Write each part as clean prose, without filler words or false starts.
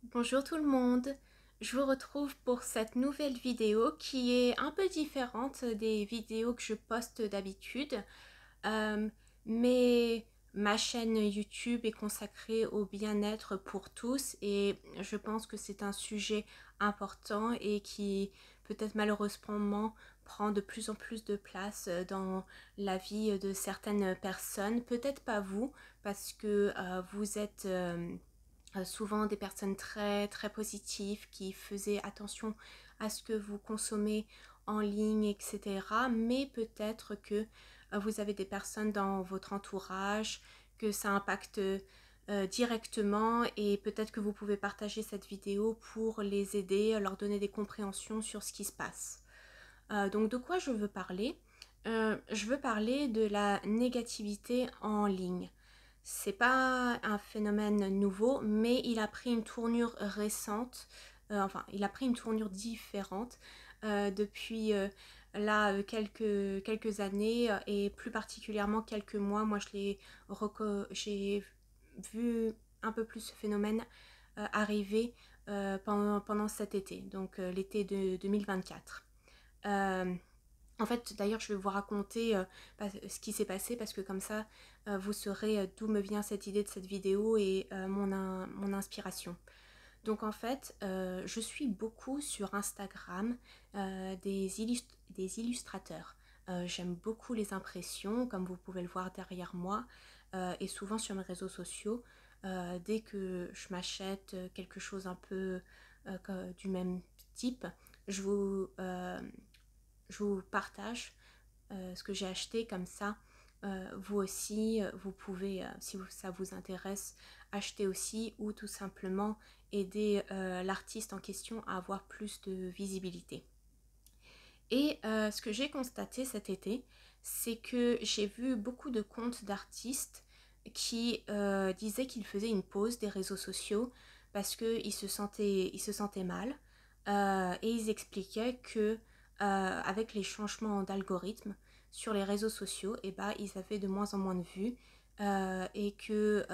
Bonjour tout le monde, je vous retrouve pour cette nouvelle vidéo qui est un peu différente des vidéos que je poste d'habitude. Euh, mais ma chaîne YouTube est consacrée au bien-être pour tous et je pense que c'est un sujet important et qui peut-être malheureusement prend de plus en plus de place dans la vie de certaines personnes. Peut-être pas vous parce que vous êtes souvent des personnes très très positives qui faisaient attention à ce que vous consommez en ligne, etc. Mais peut-être que vous avez des personnes dans votre entourage, que ça impacte directement et peut-être que vous pouvez partager cette vidéo pour les aider, leur donner des compréhensions sur ce qui se passe. Donc de quoi je veux parler? Je veux parler de la négativité en ligne. C'est pas un phénomène nouveau, mais il a pris une tournure récente, enfin, il a pris une tournure différente depuis quelques années et plus particulièrement quelques mois. Moi, j'ai vu un peu plus ce phénomène arriver pendant cet été, donc l'été de 2024. Euh, En fait, d'ailleurs, je vais vous raconter ce qui s'est passé parce que comme ça, vous saurez d'où me vient cette idée de cette vidéo et mon inspiration. Donc en fait, je suis beaucoup sur Instagram des illustrateurs. J'aime beaucoup les impressions, comme vous pouvez le voir derrière moi, et souvent sur mes réseaux sociaux, dès que je m'achète quelque chose un peu du même type, je vous, euh, je vous partage ce que j'ai acheté comme ça. Vous aussi, vous pouvez, si ça vous intéresse, acheter aussi ou tout simplement aider l'artiste en question à avoir plus de visibilité. Et ce que j'ai constaté cet été, c'est que j'ai vu beaucoup de comptes d'artistes qui disaient qu'ils faisaient une pause des réseaux sociaux parce qu'ils ils se sentaient mal. Et ils expliquaient que avec les changements d'algorithme sur les réseaux sociaux, et bah, ils avaient de moins en moins de vues et que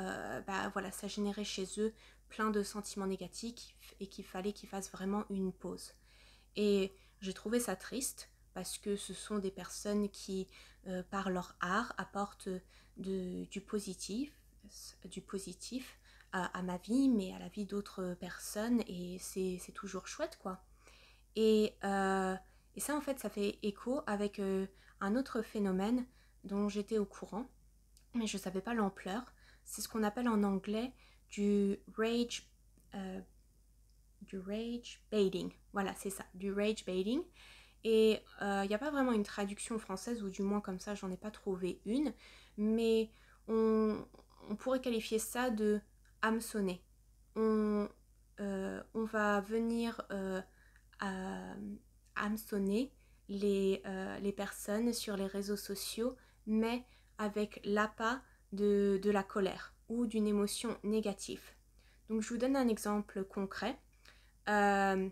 bah, voilà, ça générait chez eux plein de sentiments négatifs et qu'il fallait qu'ils fassent vraiment une pause. Et j'ai trouvé ça triste parce que ce sont des personnes qui, par leur art, apportent du positif à ma vie, mais à la vie d'autres personnes, et c'est toujours chouette, quoi. Et, euh, et ça, en fait, ça fait écho avec un autre phénomène dont j'étais au courant, mais je ne savais pas l'ampleur. C'est ce qu'on appelle en anglais du rage, euh, du rage baiting. Voilà, c'est ça, du rage baiting. Et il n'y a pas vraiment une traduction française, ou du moins comme ça, j'en ai pas trouvé une. Mais on, on pourrait qualifier ça de hameçonner. On va venir à hameçonner les personnes sur les réseaux sociaux, mais avec l'appât de la colère ou d'une émotion négative. Donc je vous donne un exemple concret. Euh,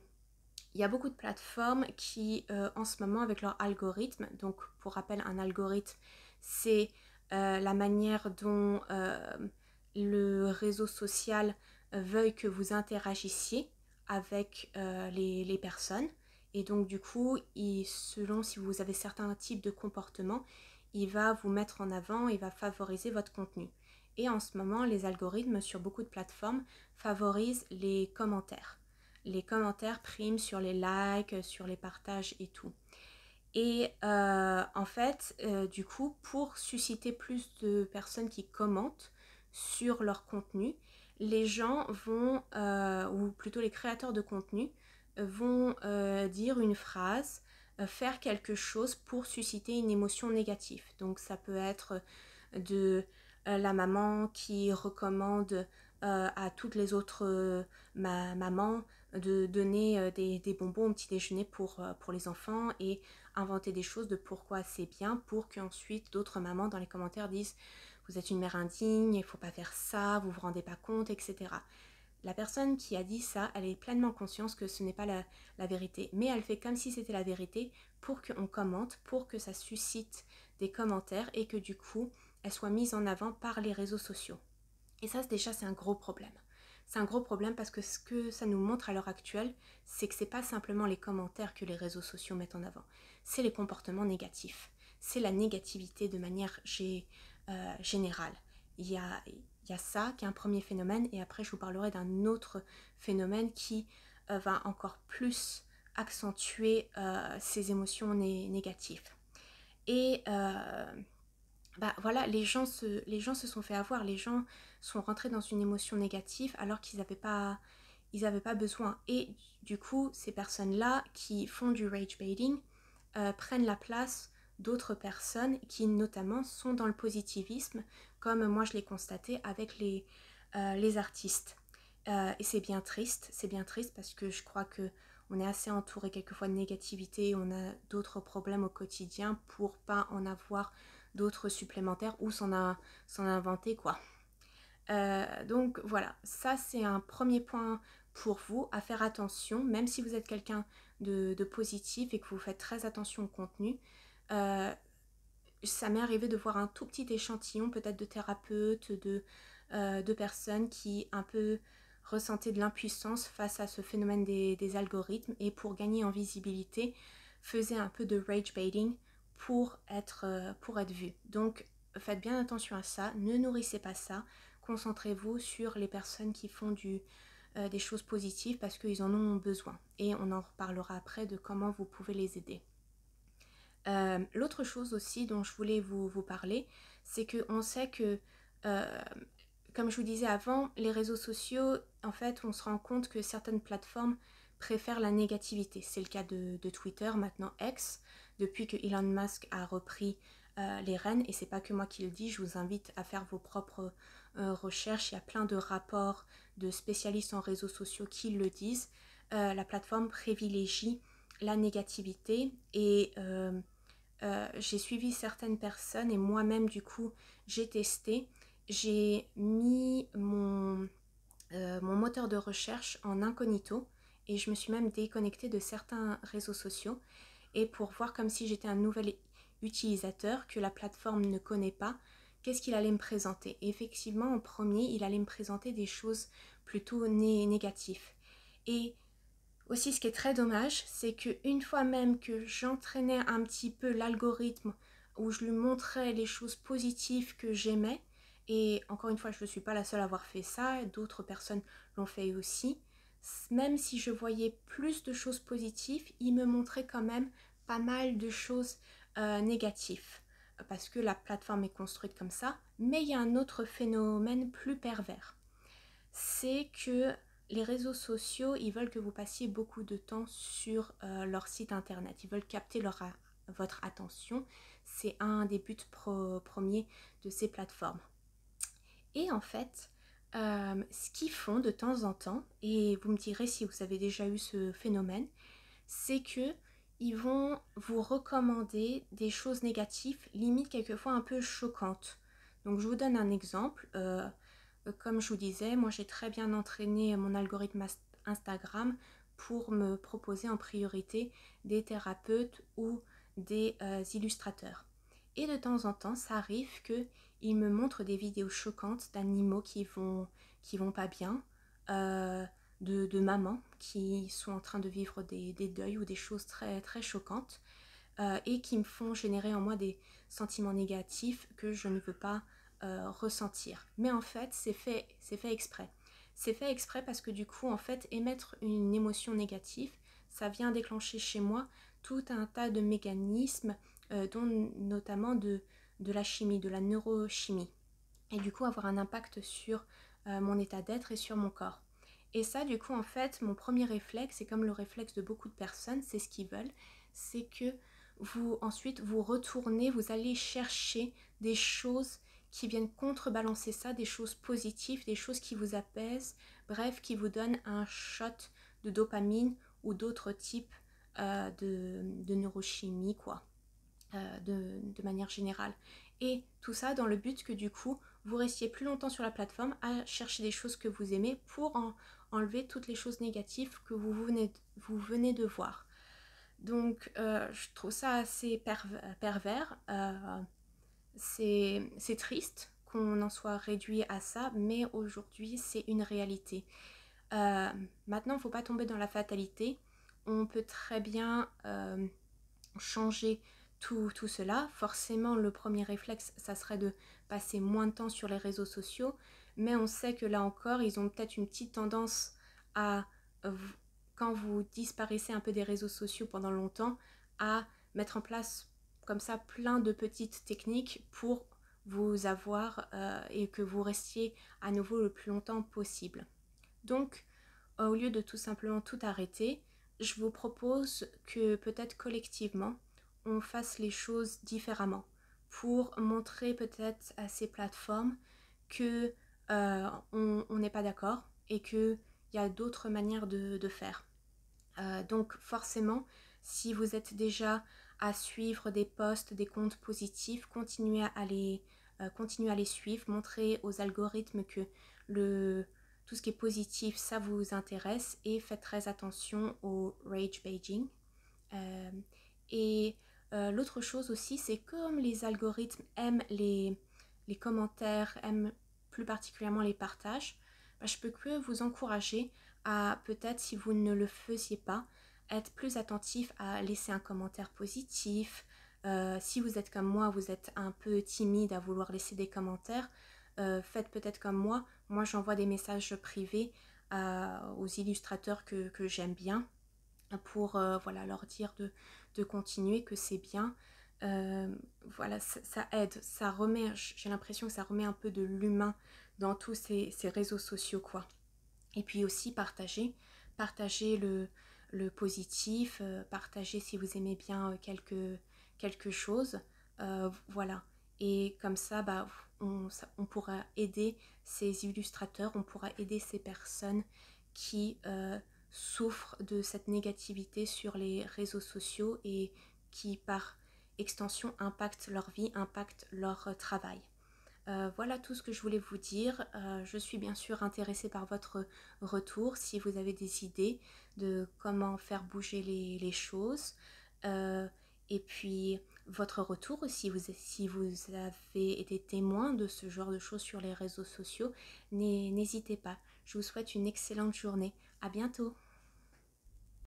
il y a beaucoup de plateformes qui, en ce moment, avec leur algorithme, donc pour rappel, un algorithme, c'est la manière dont le réseau social veuille que vous interagissiez avec les personnes. Et donc, du coup, selon si vous avez certains types de comportements, il va vous mettre en avant, il va favoriser votre contenu. Et en ce moment, les algorithmes sur beaucoup de plateformes favorisent les commentaires priment sur les likes, sur les partages et tout. Et en fait, du coup, pour susciter plus de personnes qui commentent sur leur contenu, les gens vont, ou plutôt les créateurs de contenu, vont dire une phrase, faire quelque chose pour susciter une émotion négative. Donc ça peut être de la maman qui recommande à toutes les autres mamans de donner des bonbons au petit déjeuner pour les enfants et inventer des choses de pourquoi c'est bien pour qu'ensuite d'autres mamans dans les commentaires disent vous êtes une mère indigne, il ne faut pas faire ça, vous ne vous rendez pas compte, etc. La personne qui a dit ça, elle est pleinement consciente que ce n'est pas la vérité, mais elle fait comme si c'était la vérité pour qu'on commente, pour que ça suscite des commentaires et que du coup, elle soit mise en avant par les réseaux sociaux. Et ça, déjà, c'est un gros problème. c'est un gros problème parce que ce que ça nous montre à l'heure actuelle, c'est que c'est pas simplement les commentaires que les réseaux sociaux mettent en avant, c'est les comportements négatifs, c'est la négativité de manière générale. Il y a ça qui est un premier phénomène et après je vous parlerai d'un autre phénomène qui va encore plus accentuer ces émotions négatives. Et voilà, les gens se sont fait avoir, les gens sont rentrés dans une émotion négative alors qu'ils n'avaient pas besoin. Et du coup, ces personnes-là qui font du rage baiting prennent la place d'autres personnes qui notamment sont dans le positivisme, comme moi je l'ai constaté avec les artistes. Et c'est bien triste parce que je crois que on est assez entouré quelquefois de négativité, on a d'autres problèmes au quotidien pour pas en avoir d'autres supplémentaires ou s'en inventer quoi. Donc voilà, ça c'est un premier point pour vous à faire attention, même si vous êtes quelqu'un de positif et que vous faites très attention au contenu. Ça m'est arrivé de voir un tout petit échantillon peut-être de thérapeutes, de personnes qui un peu ressentaient de l'impuissance face à ce phénomène des algorithmes et pour gagner en visibilité faisaient un peu de rage baiting pour être vu. Donc faites bien attention à ça, ne nourrissez pas ça, concentrez-vous sur les personnes qui font des choses positives parce qu'ils en ont besoin et on en reparlera après de comment vous pouvez les aider. L'autre chose aussi dont je voulais vous parler, c'est qu'on sait que, euh, comme je vous disais avant, les réseaux sociaux, en fait, on se rend compte que certaines plateformes préfèrent la négativité. C'est le cas de Twitter, maintenant X, depuis que Elon Musk a repris les rênes, et c'est pas que moi qui le dis, je vous invite à faire vos propres recherches, il y a plein de rapports de spécialistes en réseaux sociaux qui le disent. La plateforme privilégie la négativité et j'ai suivi certaines personnes et moi-même du coup j'ai testé, j'ai mis mon moteur de recherche en incognito et je me suis même déconnectée de certains réseaux sociaux et pour voir comme si j'étais un nouvel utilisateur que la plateforme ne connaît pas, qu'est-ce qu'il allait me présenter. Et effectivement en premier il allait me présenter des choses plutôt négatives. Et aussi, ce qui est très dommage, c'est qu'une fois même que j'entraînais un petit peu l'algorithme, où je lui montrais les choses positives que j'aimais, et encore une fois, je ne suis pas la seule à avoir fait ça, d'autres personnes l'ont fait aussi, même si je voyais plus de choses positives, il me montrait quand même pas mal de choses négatives, parce que la plateforme est construite comme ça, mais il y a un autre phénomène plus pervers. C'est que les réseaux sociaux, ils veulent que vous passiez beaucoup de temps sur leur site internet. Ils veulent capter votre attention. C'est un des buts premiers de ces plateformes. Et en fait, ce qu'ils font de temps en temps, et vous me direz si vous avez déjà eu ce phénomène, c'est que ils vont vous recommander des choses négatives, limite quelquefois un peu choquantes. Donc je vous donne un exemple. Comme je vous disais, moi j'ai très bien entraîné mon algorithme Instagram pour me proposer en priorité des thérapeutes ou des illustrateurs. Et de temps en temps, ça arrive qu'ils me montrent des vidéos choquantes d'animaux qui vont pas bien, de mamans qui sont en train de vivre des deuils ou des choses très, très choquantes et qui me font générer en moi des sentiments négatifs que je ne veux pas ressentir. Mais en fait, c'est fait exprès. C'est fait exprès parce que du coup, en fait, émettre une émotion négative, ça vient déclencher chez moi tout un tas de mécanismes, dont notamment de la chimie, de la neurochimie. Et du coup, avoir un impact sur mon état d'être et sur mon corps. Et ça, du coup, en fait, mon premier réflexe, c'est comme le réflexe de beaucoup de personnes, c'est ce qu'ils veulent, c'est que ensuite, vous retournez, vous allez chercher des choses qui viennent contrebalancer ça, des choses positives, des choses qui vous apaisent, bref, qui vous donnent un shot de dopamine ou d'autres types de neurochimie, quoi, de manière générale. Et tout ça dans le but que du coup, vous restiez plus longtemps sur la plateforme à chercher des choses que vous aimez pour enlever toutes les choses négatives que vous venez de voir. Donc, je trouve ça assez pervers. C'est triste qu'on en soit réduit à ça, mais aujourd'hui c'est une réalité. Maintenant, il ne faut pas tomber dans la fatalité. On peut très bien changer tout cela. Forcément, le premier réflexe, ça serait de passer moins de temps sur les réseaux sociaux, mais on sait que là encore, ils ont peut-être une petite tendance à, quand vous disparaissez un peu des réseaux sociaux pendant longtemps, à mettre en place comme ça plein de petites techniques pour vous avoir et que vous restiez à nouveau le plus longtemps possible. Donc, au lieu de tout simplement tout arrêter, je vous propose que peut-être collectivement, on fasse les choses différemment pour montrer peut-être à ces plateformes que on n'est pas d'accord et qu'il y a d'autres manières de faire. Donc forcément, si vous êtes déjà à suivre des posts, des comptes positifs, continuez à les suivre, montrez aux algorithmes que tout ce qui est positif, ça vous intéresse et faites très attention au rage baiting. Euh, et l'autre chose aussi, c'est comme les algorithmes aiment les commentaires, aiment plus particulièrement les partages, bah, je peux que vous encourager à peut-être, si vous ne le faisiez pas, être plus attentif à laisser un commentaire positif. Si vous êtes comme moi, vous êtes un peu timide à vouloir laisser des commentaires, faites peut-être comme moi. Moi, j'envoie des messages privés aux illustrateurs que j'aime bien pour voilà, leur dire de continuer, que c'est bien. Voilà, ça aide, ça remet, j'ai l'impression que ça remet un peu de l'humain dans tous ces réseaux sociaux, quoi. Et puis aussi partager le positif, partager si vous aimez bien quelque chose, voilà. Et comme ça, bah, on pourra aider ces illustrateurs, on pourra aider ces personnes qui souffrent de cette négativité sur les réseaux sociaux et qui par extension impactent leur vie, impactent leur travail. Voilà tout ce que je voulais vous dire. Je suis bien sûr intéressée par votre retour si vous avez des idées de comment faire bouger les choses. Euh, et puis votre retour, si vous avez été témoin de ce genre de choses sur les réseaux sociaux, n'hésitez pas. Je vous souhaite une excellente journée. À bientôt.